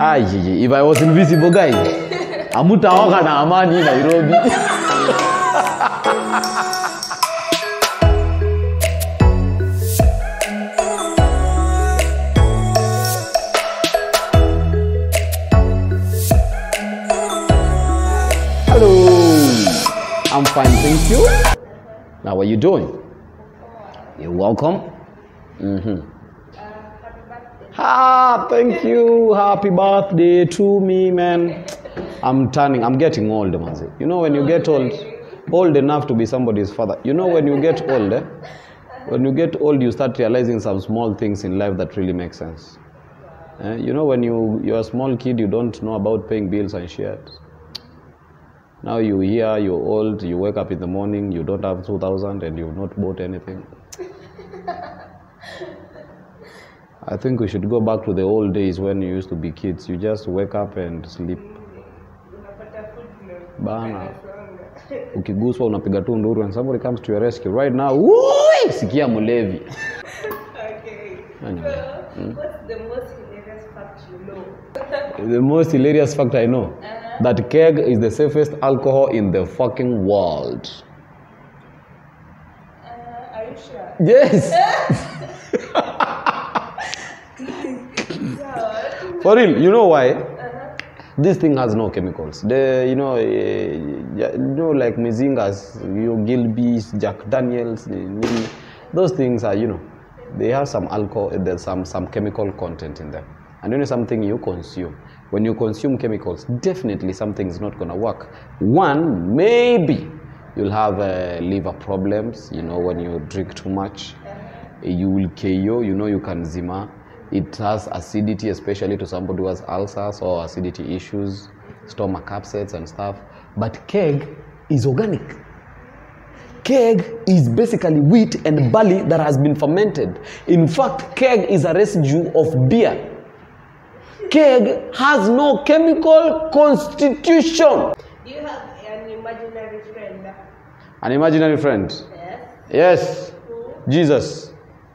If I was invisible, guys, amutaoga na amani Nairobi. I'm fine, thank you. Now, what are you doing? You're welcome. Thank you. Happy birthday to me, man. I'm getting old, man. You know, when you get old enough to be somebody's father. You know, when you get old, when you get old, you start realizing some small things in life that really make sense. You know, when you're a small kid, you don't know about paying bills and shit. Now you're here, you're old, you wake up in the morning, you don't have 2,000 and you've not bought anything. I think we should go back to the old days when you used to be kids. You just wake up and sleep. Bana. Ukiguswa unapiga tu nduru and somebody comes to your rescue. Right now, woo! Sikia mulevi. Okay. Anyway. What's the most hilarious fact you know? The most hilarious fact I know. That keg is the safest alcohol in the fucking world. Are you sure? Yes. For real, you know why? This thing has no chemicals. You know, like Mizingas, Gilbys, Jack Daniels, those things are, you know, they have some alcohol, there's some chemical content in them. And you know something you consume. When you consume chemicals, definitely something is not going to work. One, maybe you'll have liver problems, you know, when you drink too much. You will KO, you know, you can zima. It has acidity, especially to somebody who has ulcers or acidity issues, stomach upsets and stuff. But keg is organic. Keg is basically wheat and barley that has been fermented. In fact, keg is a residue of beer. Keg has no chemical constitution. Do you have an imaginary friend? An imaginary friend? Yes. Yes. Who? Jesus.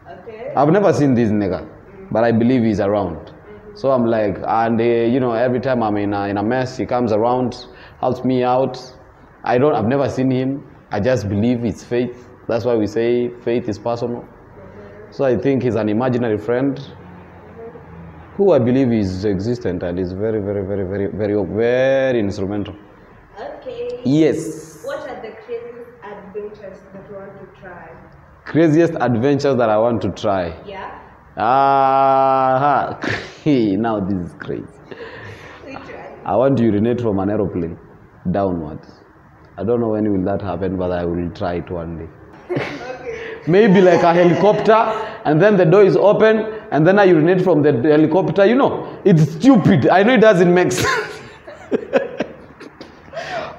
Okay. I've never seen this nigga, but I believe he's around. So I'm like, and you know, every time I'm in a mess, he comes around, helps me out. I've never seen him. I just believe it's faith. That's why we say faith is personal. So I think he's an imaginary friend who I believe is existent and is very, very, very, very, very, very instrumental. Okay. Yes. What are the craziest adventures that you want to try? Craziest adventures that I want to try? Yeah. Now this is crazy. Which one? I want to urinate from an aeroplane downwards. I don't know when will that happen, but I will try it one day. Okay. Maybe like a helicopter, and then the door is open, and then I urinate from the helicopter. You know, it's stupid. I know it doesn't make sense.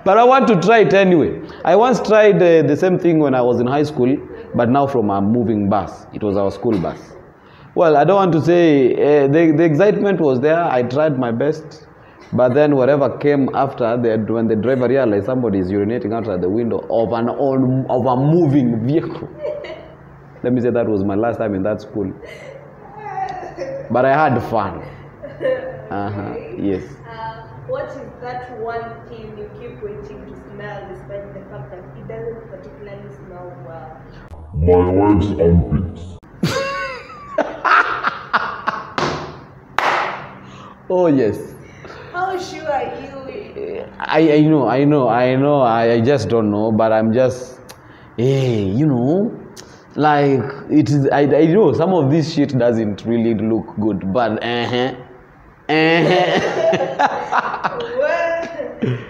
But I want to try it anyway. I once tried the same thing when I was in high school, but now from a moving bus. It was our school bus. Well, I don't want to say, the excitement was there. I tried my best. But then whatever came after, when the driver realized somebody is urinating outside the window of a moving vehicle. Let me say that was my last time in that school. But I had fun. Yes. What is that one thing you keep waiting to smell despite the fact that it doesn't particularly smell well? My wife's armpits. Oh, yes. How sure are you? I know. I just don't know, but I'm just, hey, you know, like it is. I know some of this shit doesn't really look good, but Well,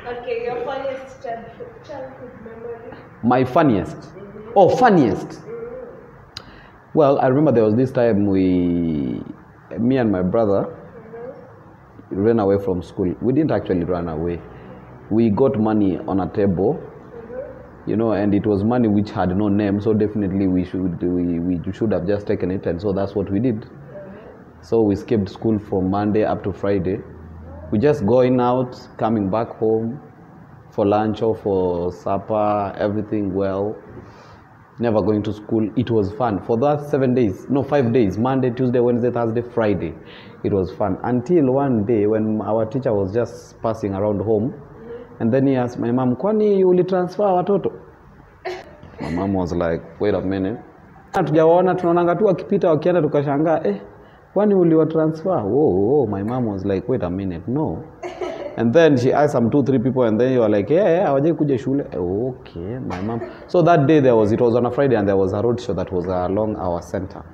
okay, your funniest childhood memory. My funniest. Oh, funniest. Well, I remember there was this time me and my brother ran away from school. We didn't actually run away. We got money on a table, you know, and it was money which had no name, so definitely we should have just taken it, and so that's what we did. So we skipped school from Monday up to Friday. We just going out, coming back home for lunch or for supper, everything well. Never going to school. It was fun. For that 7 days, no, 5 days, Monday, Tuesday, Wednesday, Thursday, Friday. It was fun. Until one day when our teacher was just passing around home, and then he asked my mom, kwani ulitransfer watoto? My mom was like, wait a minute. Hatujawaona tunaonanga tu wakipita wakienda tukashangaa, kwani uliwatransfer? Oh, my mom was like, wait a minute, no. And then she asked some 2-3 people, and then you were like, hawajai kuja shule. Okay, my mom. So that day it was on a Friday, and there was a road show that was along our center.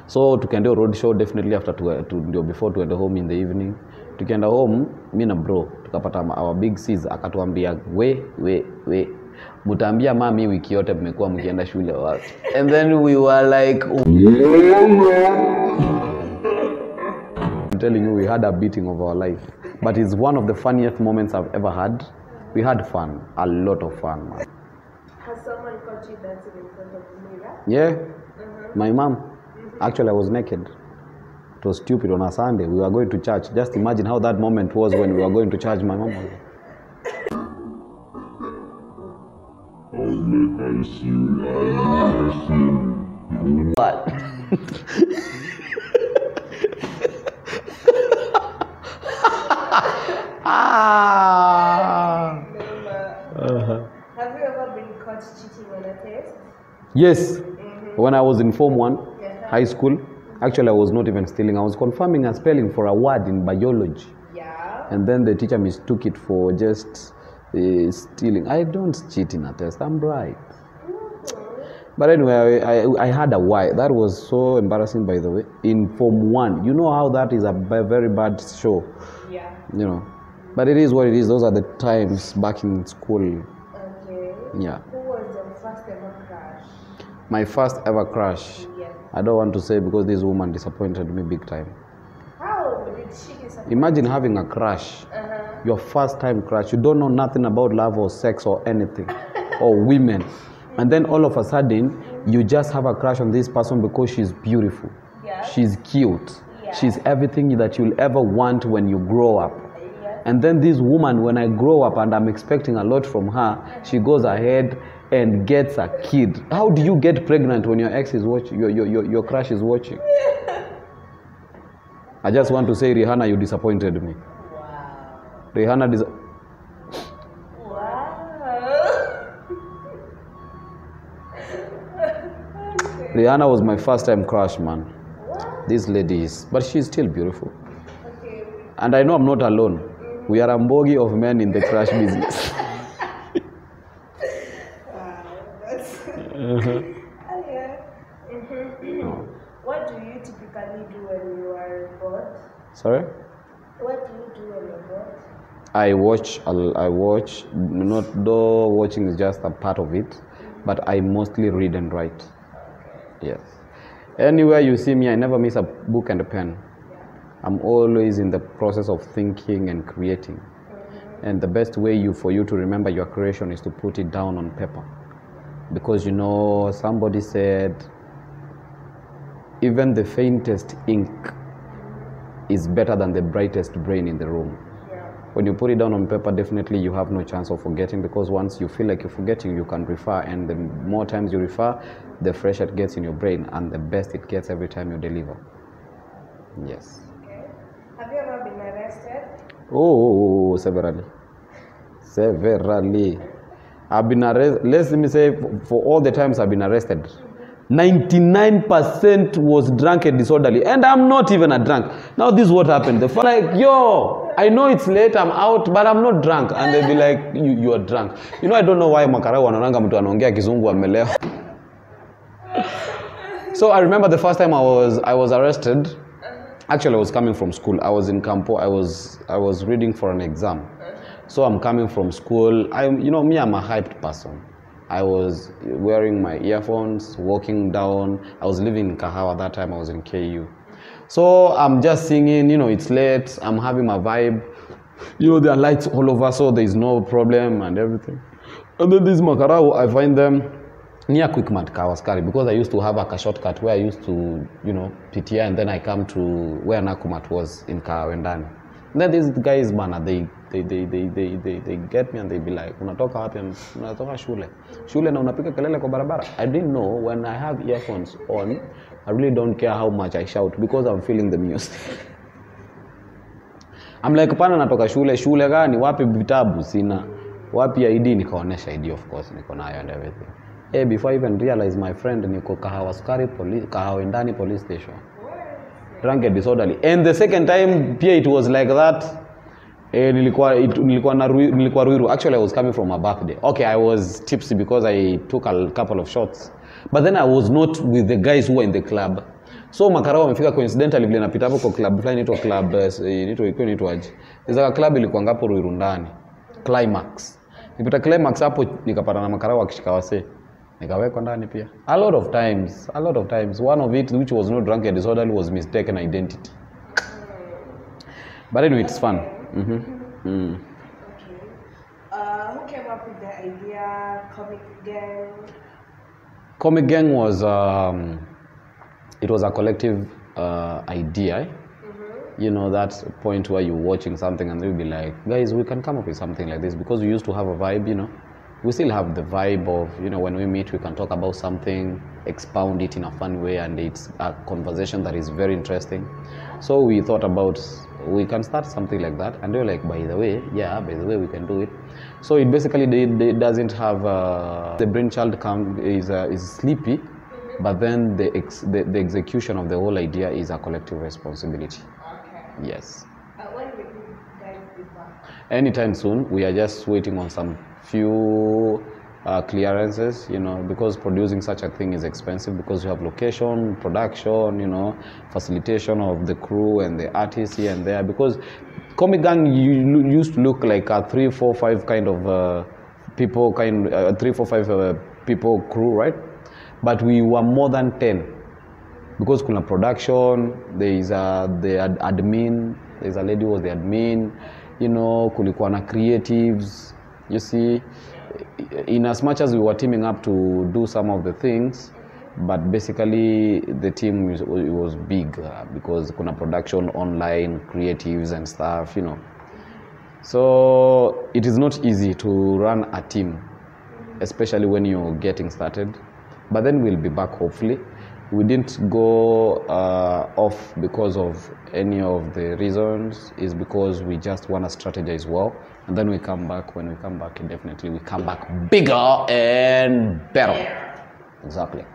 So tukaenda road show definitely after before to home in the evening. Tukaenda home, mimi na bro, tukapata our big sis akatuambia, we mutaambia mami wiki yote mmekuwa mkienda shule wapi. And then we were like, I'm telling you, we had a beating of our life. But it's one of the funniest moments I've ever had. We had fun, a lot of fun, man. Has someone caught you dancing in front of the mirror? Yeah, my mom. Actually, I was naked. It was stupid on a Sunday. We were going to church. Just imagine how that moment was when we were going to church. My mom was what? Have you ever been caught cheating on a test? Yes. When I was in Form 1, high school, actually I was not even stealing. I was confirming a spelling for a word in biology. Yeah. And then the teacher mistook it for just stealing. I don't cheat in a test. I'm bright. But anyway, I had a why. That was so embarrassing, by the way. In Form 1, you know how that is a very bad show. Yeah. You know. But it is what it is. Those are the times back in school. Okay. Yeah. Who was your first ever crush? My first ever crush. Yes. I don't want to say because this woman disappointed me big time. How did she disappoint? Imagine having a crush. Your first time crush. You don't know nothing about love or sex or anything. Or women. And then all of a sudden, you just have a crush on this person because she's beautiful. Yeah. She's cute. Yeah. She's everything that you'll ever want when you grow up. Yes. And then this woman, when I grow up and I'm expecting a lot from her, she goes ahead and gets a kid. How do you get pregnant when your ex is watching, your crush is watching? I just want to say, Rihanna, you disappointed me. Wow. Rihanna Wow. Rihanna was my first time crush, man. What? This lady is, but she's still beautiful. Okay. And I know I'm not alone. We are a bogey of men in the crush business. Wow. That's yeah. What do you typically do when you are bored? Sorry? What do you do when you're bored? I watch, not though watching is just a part of it, but I mostly read and write. Yes. Anywhere you see me, I never miss a book and a pen. I'm always in the process of thinking and creating. And the best way for you to remember your creation is to put it down on paper. Because you know, somebody said, even the faintest ink is better than the brightest brain in the room. When you put it down on paper, definitely you have no chance of forgetting, because once you feel like you're forgetting, you can refer, and the more times you refer, the fresher it gets in your brain, and the best it gets every time you deliver. Yes. Okay. Have you ever been arrested? Oh, severally. Severally. I've been arrested, let me say, for all the times I've been arrested, 99% was drunk and disorderly, and I'm not even a drunk. Now this is what happened. They're like, yo, I know it's late, I'm out, but I'm not drunk. And they'll be like, you are drunk. You know, I don't know why makarau wanaonanga mtu anaongea kizungu amelewa. So I remember the first time I was arrested. Actually, I was coming from school. I was in Campo. I was reading for an exam. So I'm coming from school. I'm a hyped person. I was wearing my earphones, walking down. I was living in Kahawa that time. I was in KU. So I'm just singing, it's late. I'm having my vibe. There are lights all over, so there is no problem and everything. And then this Makarao, I find them near Quickmart, Kawaskari, because I used to have a shortcut where I used to, PTA, and then I come to where Nakumat was in Kawendani. And then these guys, man, they get me and they be like, unatoka wapi? Unatoka shule na unapika kelele kwa barabara. I didn't know when I have earphones on, I really don't care how much I shout because I'm feeling the music. I'm like, pana natoka shule gani, wapi vitabu sina, wapi ID, nikaonesha ID, of course niko nayo and everything. Before I even realize, my friend, niko Kahawa ndani police station. Drunk and disorderly. And the second time pia it was like that. Nilikuwa Ruiru. Actually, I was coming from a birthday. Okay, I was tipsy because I took a couple of shots. But then I was not with the guys who were in the club. So makarao wamefika coincidentally vile napita hapo kwa club fulani inaitwa club inaitwa aje. Hizo club ilikuwa ngapo Ruiru ndani. Climax. Nipita Climax hapo nikapata na makarao akishika wase. Nikawekwa ndani pia. A lot of times. One of it, which was not drunk and disorderly, was mistaken identity. But anyway, it's fun. Okay. Who came up with the idea, Comic Gang? Comic Gang was, it was a collective idea. You know, that point where you're watching something and you'll be like, guys, we can come up with something like this, because we used to have a vibe, you know. We still have the vibe of, you know, when we meet, we can talk about something, expound it in a fun way, and it's a conversation that is very interesting. So we thought about, we can start something like that, and they were like, by the way, we can do it. So it basically doesn't have, the brainchild is sleepy, but then the execution of the whole idea is a collective responsibility. Okay. Yes. When will you guys be back? Anytime soon. We are just waiting on some few clearances, you know, because producing such a thing is expensive, because you have location, production, you know, facilitation of the crew and the artists here and there. Because Comic Gang used to look like a 3, 4, 5 kind of people, 3, 4, 5 people crew, right? But we were more than 10, because kuna production, there is the admin, there's a lady who was the admin, you know, kulikuwa na creatives. You see, in as much as we were teaming up to do some of the things, but basically the team was big, because kuna production, online, creatives and stuff, you know. So it is not easy to run a team, especially when you're getting started. But then we'll be back, hopefully. We didn't go off because of any of the reasons. It's because we just want to strategize well, and then we come back. When we come back, definitely we come back bigger and better. Yeah. Exactly.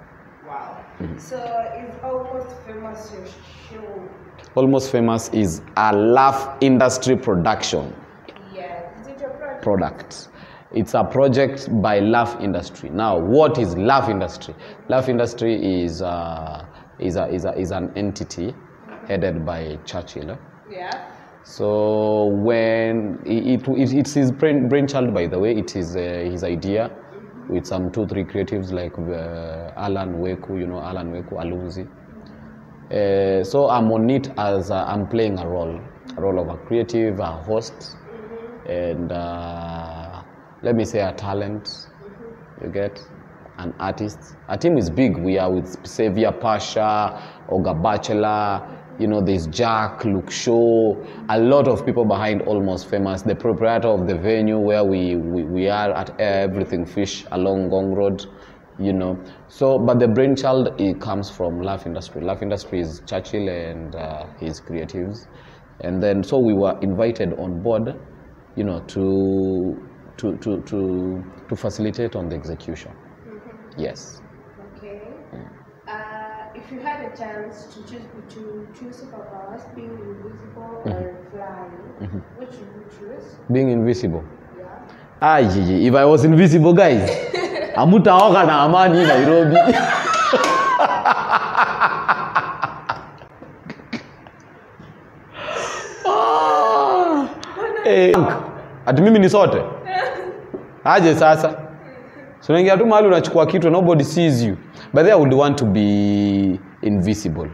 Wow. So is Almost Famous your show? Almost Famous is a laugh industry production. Yeah. Is it your product? It's a project by Laugh Industry. Now, what is Laugh Industry? Laugh Industry is an entity headed by Churchill. Yeah. So when it's his brainchild, by the way, it is his idea, with some 2-3 creatives like Alan Weku, you know, Alan Weku, Alunzi. So I'm on it as I'm playing a role of a creative, a host, and let me say a talent, you get, an artist. Our team is big. We are with Xavier Pasha, Oga Bachelor, you know, there's Jack, Luke Shaw, a lot of people behind Almost Famous, the proprietor of the venue where we are at Everything Fish along Gong Road, you know. So, but the brainchild, it comes from Laugh Industry. Laugh Industry is Churchill and his creatives. And then, so we were invited on board, you know, to facilitate on the execution. Yes. Okay. If you had a chance to choose between 2 superpowers, being invisible or flying, which would you choose? Being invisible. Yeah. If I was invisible, guys, amutaoga na amani Nairobi. Ati mimi ni sote. Aje sasa. So unaingia tu mahali unachukua kitu, nobody sees you. But I would want to be invisible,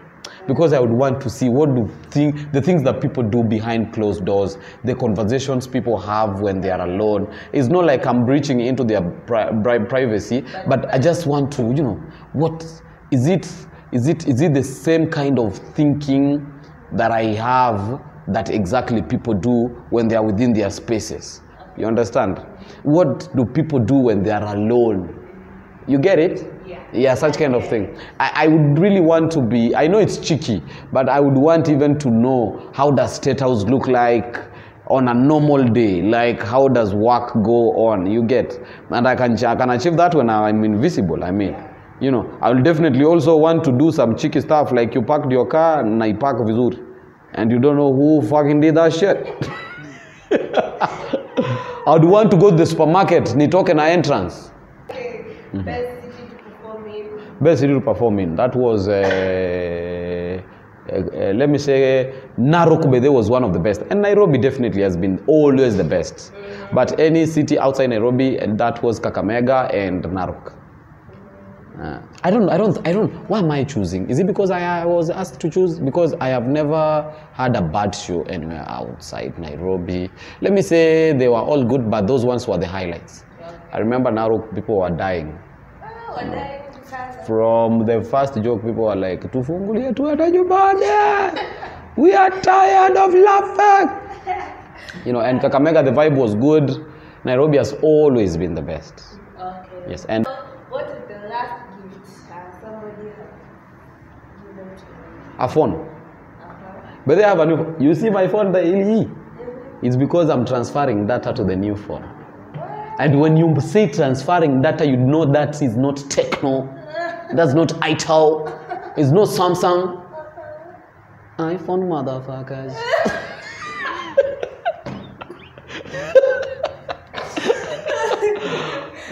because I would want to see what the things that people do behind closed doors, the conversations people have when they are alone. It's not like I'm breaching into their privacy, but I just want to, you know, what is it the same kind of thinking that I have that exactly people do when they are within their spaces? You understand? What do people do when they are alone? You get it? Yeah, such kind of thing. I would really want to be, I know it's cheeky, but I would want even to know how does State House look like on a normal day, like how does work go on, you get? And I can achieve that when I'm invisible, I mean. You know, I will definitely also want to do some cheeky stuff, like you parked your car and I park vizuri, and you don't know who fucking did that shit. I would want to go to the supermarket, nitoke na entrance. Okay. Best city to perform in? Best city to perform in, that was, let me say, Narok was one of the best. And Nairobi definitely has been always the best. But any city outside Nairobi, that was Kakamega and Narok. I don't, why am I choosing? Is it because I was asked to choose? Because I have never had a bad show anywhere outside Nairobi. Let me say they were all good, but those ones were the highlights. I remember Narok, people were dying. From the first joke, people were like, tufungulie tuende nyumbani. We are tired of laughing. You know, and Kakamega, the vibe was good. Nairobi has always been the best. Okay. Yes, and what is the last gift somebody has given to you? a phone. But they have a new. You see my phone, the LE. It's because I'm transferring data to the new phone. And when you say transferring data, you know that is not Techno. That's not Itel. It's not Samsung. iPhone, motherfuckers.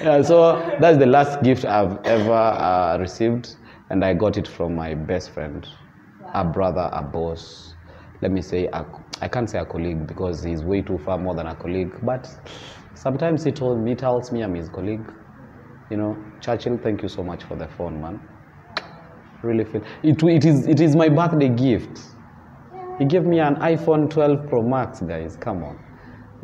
Yeah, so that's the last gift I've ever received, and I got it from my best friend, a brother, a boss. Let me say, I can't say a colleague because he's way too far more than a colleague, but sometimes he tells me I'm his colleague. You know, Churchill, thank you so much for the phone, man. Really feel it is my birthday gift. He gave me an iPhone 12 Pro Max, guys. Come on,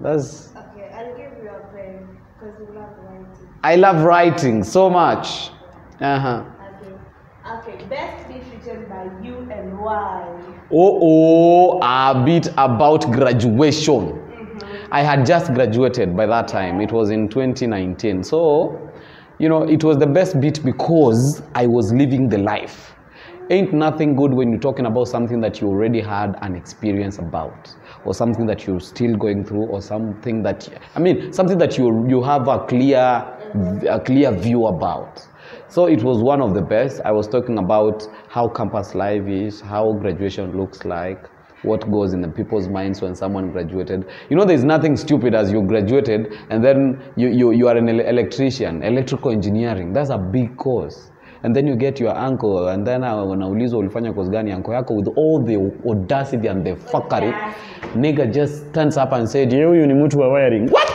that's. Okay, I'll give you a pen because you love writing. I love writing so much. Okay. Okay. Best speech written by you and why? A bit about graduation. I had just graduated by that time. It was in 2019. So, you know, it was the best bit because I was living the life. Ain't nothing good when you're talking about something that you already had an experience about, or something that you're still going through, or something that, something that you have a clear view about. So it was one of the best. I was talking about how campus life is, how graduation looks like, what goes in the people's minds when someone graduated. You know, there's nothing stupid as you graduated and then you are an electrician, electrical engineering. That's a big course. And then you get your uncle, and then unaulizwa ulifanya course gani, uncle yako with all the audacity and the fuckery, nigga just stands up and said, you ni mtu wa wiring. What?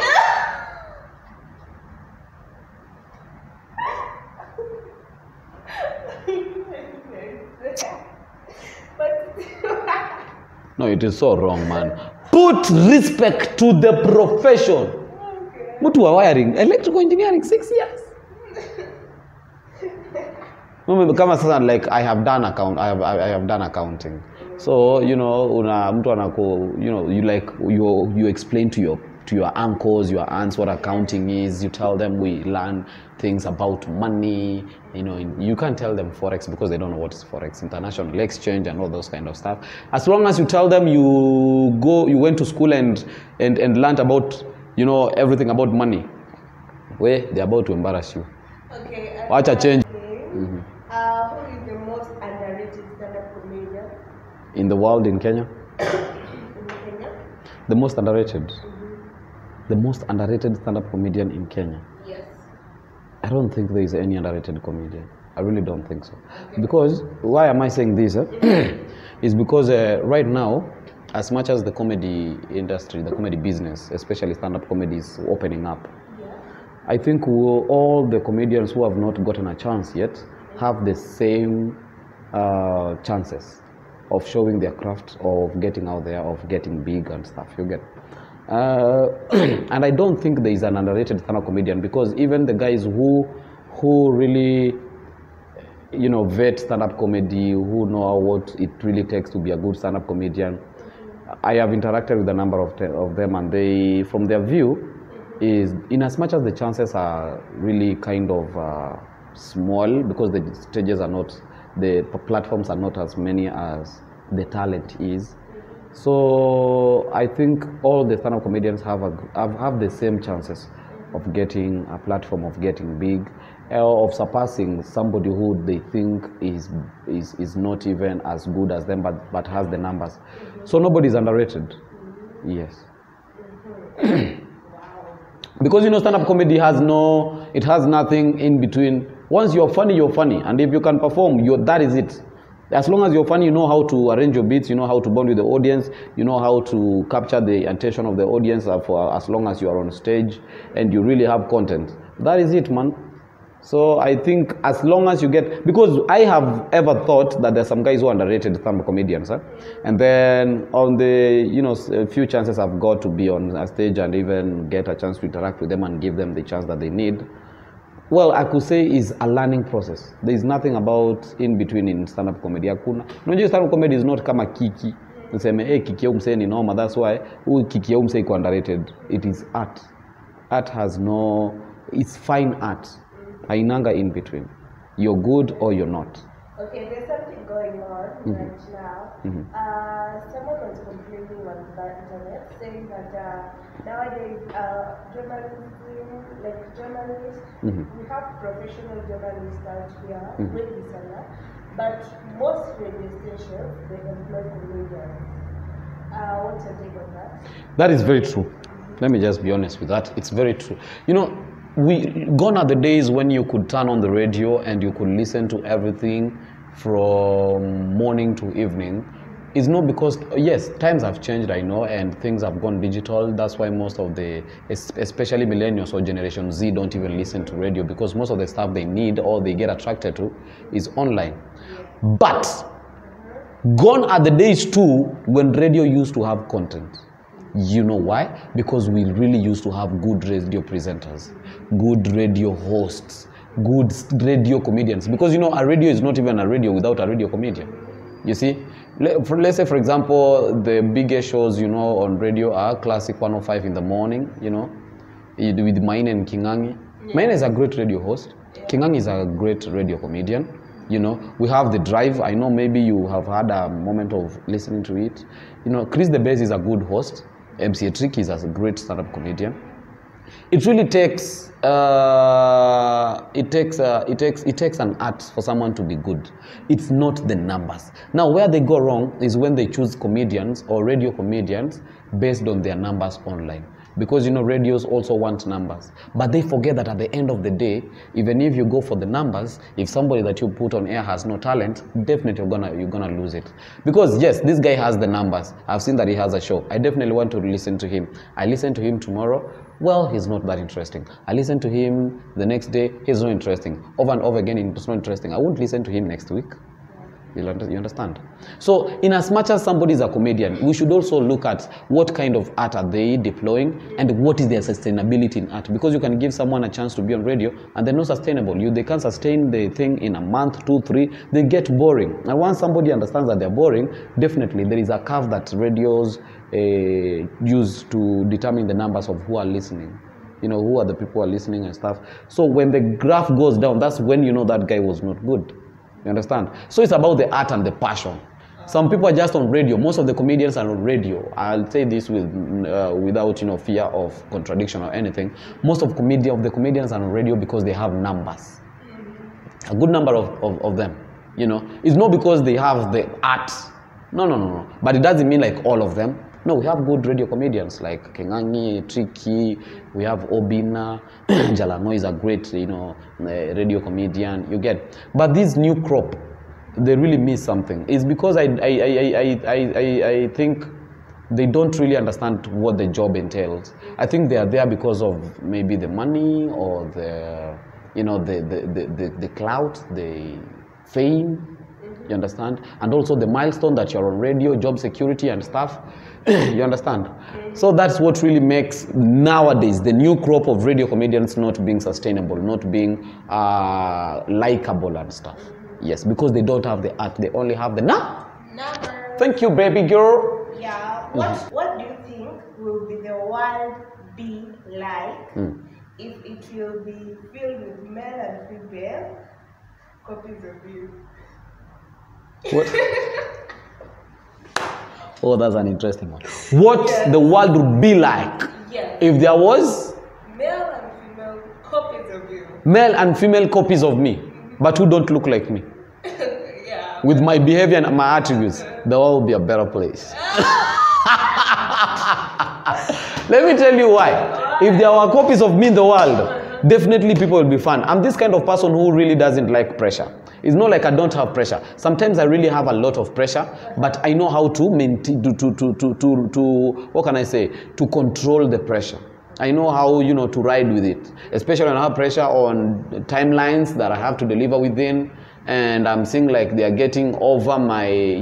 No, it is so wrong, man. Put respect to the profession. Mtu wa wiring, electrical engineering, 6 years. Kama sasa, like I have done accounting. So, you know, mtu anako, you know, you explain to your uncles, your aunts what accounting is. You tell them we learn things about money. You know, you can't tell them forex because they don't know what is forex, international exchange, and all those kind of stuff. As long as you tell them you went to school and learned about, you know, everything about money, they're about to embarrass you. Okay. Watch a change. Who is the most underrated stand-up comedian in the world, in Kenya? In Kenya? The most underrated. The most underrated stand-up comedian in Kenya. Yes. I don't think there is any underrated comedian. I really don't think so. Okay. Because, why am I saying this? Is because right now, as much as the comedy industry, the comedy business, especially stand-up comedy, is opening up, I think all the comedians who have not gotten a chance yet have the same chances of showing their craft, of getting out there, of getting big and stuff. You get. And I don't think there is an underrated stand-up comedian, because even the guys who really, you know, vet stand-up comedy, who know what it really takes to be a good stand-up comedian, I have interacted with a number of them, and they, from their view, is in as much as the chances are really kind of small because the stages are not, the platforms are not as many as the talent is. So I think all the stand-up comedians have the same chances of getting a platform, of getting big, of surpassing somebody who they think is not even as good as them, but has the numbers. So nobody is underrated. Yes. Because stand-up comedy has nothing in between. Once you're funny, and if you can perform, that is it. As long as you're funny, you know how to arrange your beats, you know how to bond with the audience, you know how to capture the attention of the audience for as long as you are on stage, and you really have content. That is it, man. So I think as long as you get, because I have ever thought that there's some guys who are underrated stand-up comedians, and then on the a few chances I've got to be on a stage and even get a chance to interact with them and give them the chance that they need. Well, I could say is a learning process. There is nothing about in between in stand-up comedy. Stand-up comedy is not kama kiki. Useme, hey, kiki ya umse ni noma. That's why kiki ya umse iko underrated. It is art. Art has no, it's fine art. Hainanga in between. You're good or you're not. Okay, there's something going on right now. Someone was complaining on the internet saying that nowadays journalists, we have professional journalists out here, but most radio stations, they employ comedians. What's your take on that? That is very true. Let me just be honest with that. It's very true. Gone are the days when you could turn on the radio and you could listen to everything from morning to evening. It's not because, yes, times have changed, I know, and things have gone digital. That's why most of the, especially millennials or Generation Z, don't even listen to radio, because most of the stuff they need or they get attracted to is online. But gone are the days too when radio used to have content. You know why? Because we really used to have good radio presenters, good radio hosts, good radio comedians. Because a radio is not even a radio without a radio comedian. You see? Let's say, for example, the biggest shows, on radio are Classic 105 in the morning, with Maine and Kingangi. Maine is a great radio host. Kingangi is a great radio comedian. We have The Drive. I know maybe you have had a moment of listening to it. Chris the Bass is a good host. MC Trick is a great stand-up comedian. It really takes it takes an art for someone to be good. It's not the numbers. Now, where they go wrong is when they choose comedians or radio comedians based on their numbers online. Because radios also want numbers, but they forget that at the end of the day, even if you go for the numbers, if somebody that you put on air has no talent, definitely you're gonna lose it. Because yes, this guy has the numbers. I've seen that he has a show. I definitely want to listen to him. I listen to him tomorrow. Well, he's not that interesting. I listen to him the next day. He's not interesting. Over and over again, it's not interesting. I won't listen to him next week. You understand? So, in as much as somebody is a comedian, we should also look at what kind of art are they deploying and what is their sustainability in art. Because you can give someone a chance to be on radio and they're not sustainable. They can't sustain the thing in a month, 2, 3. They get boring. And once somebody understands that they're boring, definitely there is a curve that radios use to determine the numbers of who are listening. Who are the people who are listening and stuff. So when the graph goes down, that's when that guy was not good. You understand? So it's about the art and the passion. Some people are just on radio. Most of the comedians are on radio. I'll say this without fear of contradiction or anything. Most of the comedians are on radio because they have numbers. A good number of them. It's not because they have the art. No. But it doesn't mean like all of them. No, we have good radio comedians like Kengangi, Tricky, we have Obina, Jalano is a great, radio comedian, you get. But this new crop, they really miss something. It's because I think they don't really understand what the job entails. I think they are there because of maybe the money or the clout, the fame. You understand? And also the milestone that you're on radio, job security and stuff. You understand? So that's what really makes nowadays the new crop of radio comedians not being sustainable, not being likable and stuff. Yes, because they don't have the art. They only have the number. Thank you, baby girl. Yeah. What do you think will be the world be like if it will be filled with male and female copies of you. What? Oh, that's an interesting one. What the world would be like if there was male and female copies of you. Male and female copies of me, but who don't look like me. Yeah. With my behavior and my attributes, the world will be a better place. Let me tell you why. If there were copies of me in the world, definitely people will be fun. I'm this kind of person who really doesn't like pressure. It's not like I don't have pressure. Sometimes I really have a lot of pressure, but I know how to maintain, what can I say, to control the pressure. I know how, to ride with it. Especially when I have pressure on timelines that I have to deliver within, and I'm seeing like they are getting over my,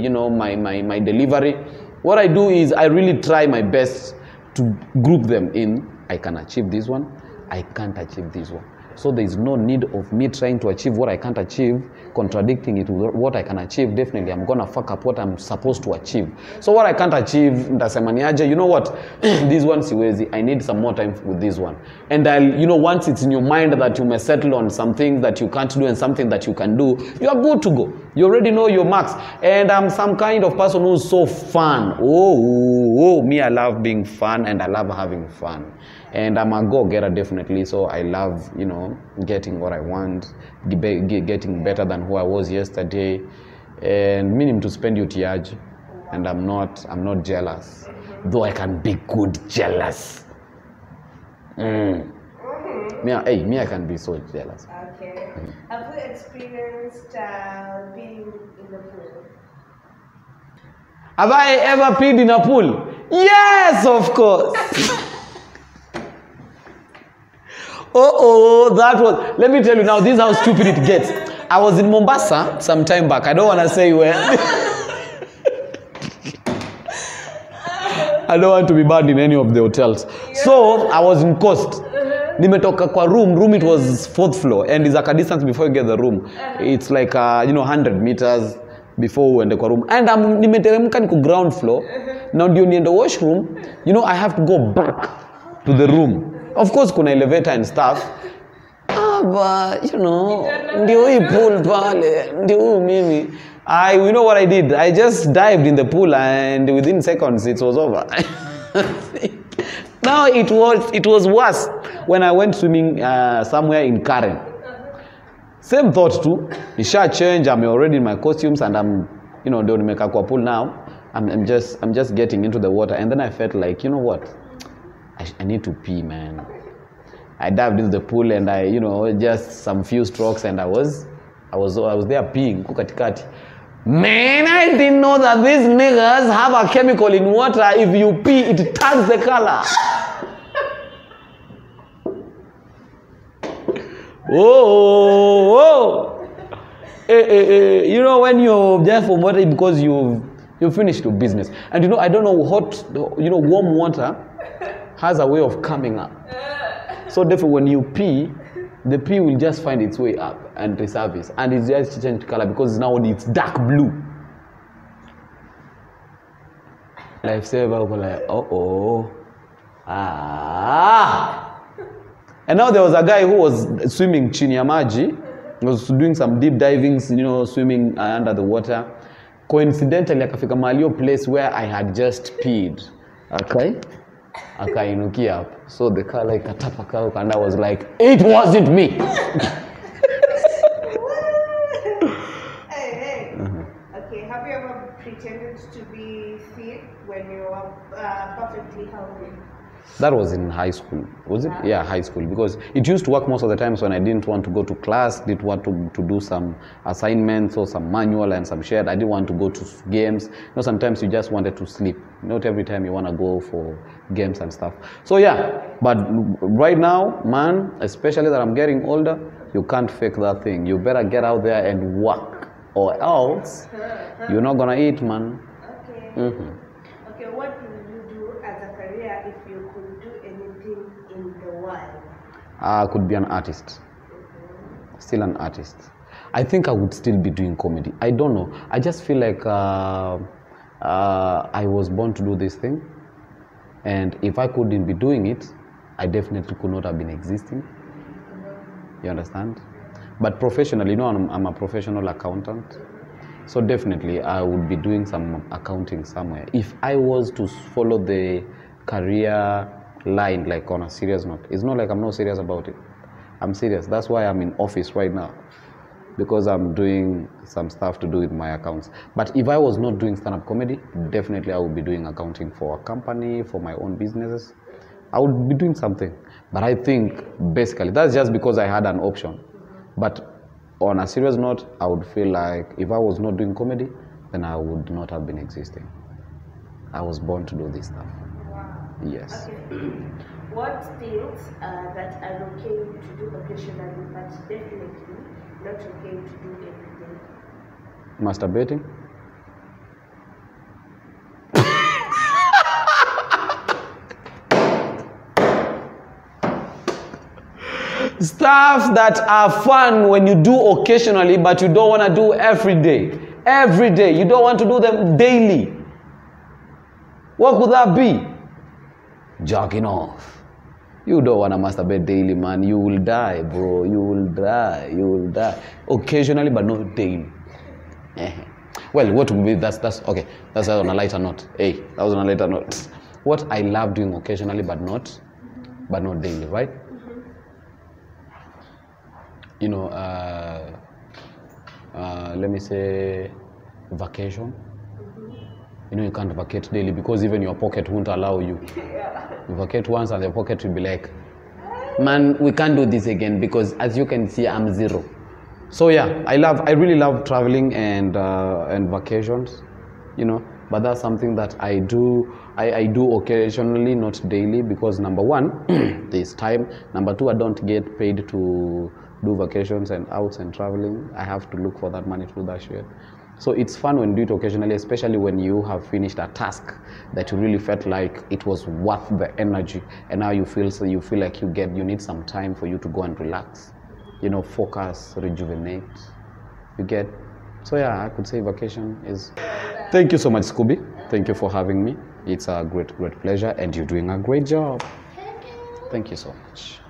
my delivery. What I do is I really try my best to group them in. I can achieve this one, I can't achieve this one. So there is no need of me trying to achieve what I can't achieve, contradicting it with what I can achieve. Definitely, I'm going to fuck up what I'm supposed to achieve. So what I can't achieve, ndasema niaje, you know what, this one siwezi, I need some more time with this one. And I'll, once it's in your mind that you may settle on something that you can't do and something that you can do, you are good to go. You already know your marks. And I'm some kind of person who's so fun. Me, I love being fun and I love having fun. And I'm a go-getter, definitely. So I love, getting what I want, getting better than who I was yesterday, and meaning to spend your tiage. And I'm not jealous, though I can be good jealous. Me, I can be so jealous. Okay. Have you experienced being in the pool? Have I ever peed in a pool? Yes, of course. That was, let me tell you now, this is how stupid it gets. I was in Mombasa some time back. I don't want to say where. I don't want to be bad in any of the hotels. So, I was in Coast. Nimetoka kwa room, it was 4th floor. And it's like a distance before you get the room. It's like, 100 meters before we went kwa room. And nimeteremka niko ground floor. Now, during the washroom, I have to go back to the room. Of course, kuna elevator and stuff. But, ndio hii pool pale, ndio mimi. You know what I did? I just dived in the pool and within seconds it was over. Now it was worse when I went swimming somewhere in Karen. Same thought too. Nisha change, I'm already in my costumes and I'm, ndio nimeka kwa pool now. I'm just getting into the water and then I felt like, you know what? I need to pee, man. I dived into the pool and I, just some few strokes and I was there peeing. Kukatikati. Man, I didn't know that these niggas have a chemical in water. If you pee, it turns the color. When you're there for water because you finished your business. And I don't know what, warm water has a way of coming up. So therefore when you pee, the pee will just find its way up and resurface. And it's just changed color because now it's dark blue. Lifesaver, like, And now there was a guy who was swimming chini ya maji. He was doing some deep diving, swimming under the water. Coincidentally, akafika mahali place where I had just peed. Okay? Akainukia up. So the car like katapaka and I was like, it wasn't me. Hey. Okay, have you ever pretended to be thick when you were perfectly healthy? That was in high school. Was it? Yeah, high school. Because it used to work most of the times when I didn't want to go to class, didn't want to do some assignments or some manual and some shared. I didn't want to go to games. Sometimes you just wanted to sleep. Not every time you want to go for games and stuff. So yeah, but right now, man, especially that I'm getting older, you can't fake that thing. You better get out there and work, or else you're not gonna eat, man. Okay. Okay, what will you do as a career if you could do anything in the world? I could be an artist. Still an artist. I think I would still be doing comedy. I don't know. I just feel like I was born to do this thing. And if I couldn't be doing it, I definitely could not have been existing. You understand? But professionally, you know, I'm a professional accountant. So definitely I would be doing some accounting somewhere. If I was to follow the career line, like on a serious note, it's not like I'm not serious about it. I'm serious. That's why I'm in office right now, because I'm doing some stuff to do with my accounts. But if I was not doing stand-up comedy, definitely I would be doing accounting for a company, for my own businesses. I would be doing something. But I think basically that's just because I had an option. But on a serious note, I would feel like if I was not doing comedy, then I would not have been existing. I was born to do this stuff. Wow. Yes. Okay. What things that are okay to do occasionally, but definitely not okay to do every day? Masturbating? Stuff that are fun when you do occasionally, but you don't want to do every day. Every day. You don't want to do them daily. What could that be? Jacking off. You don't want to masturbate daily, man. You will die, bro. You will die. You will die. Occasionally, but not daily. Well, what would be, that's okay. That's on a lighter note. Hey, that was on a lighter note. What I love doing occasionally, but not daily, right? You know, let me say vacation. You know, you can't vacate daily because even your pocket won't allow you. You vacate once and your pocket will be like, man, we can't do this again because as you can see, I'm zero. So yeah, I really love traveling and vacations, you know, but that's something that I do occasionally, not daily, because number one, there's time. Number two, I don't get paid to do vacations and outs and traveling. I have to look for that money to do that shit. So it's fun when you do it occasionally, especially when you have finished a task that you really felt like it was worth the energy, and now you feel like you need some time for you to go and relax, you know, focus, rejuvenate. You get? So yeah, I could say vacation is. Thank you so much, Scooby. Thank you for having me. It's a great pleasure, and you're doing a great job. Thank you so much.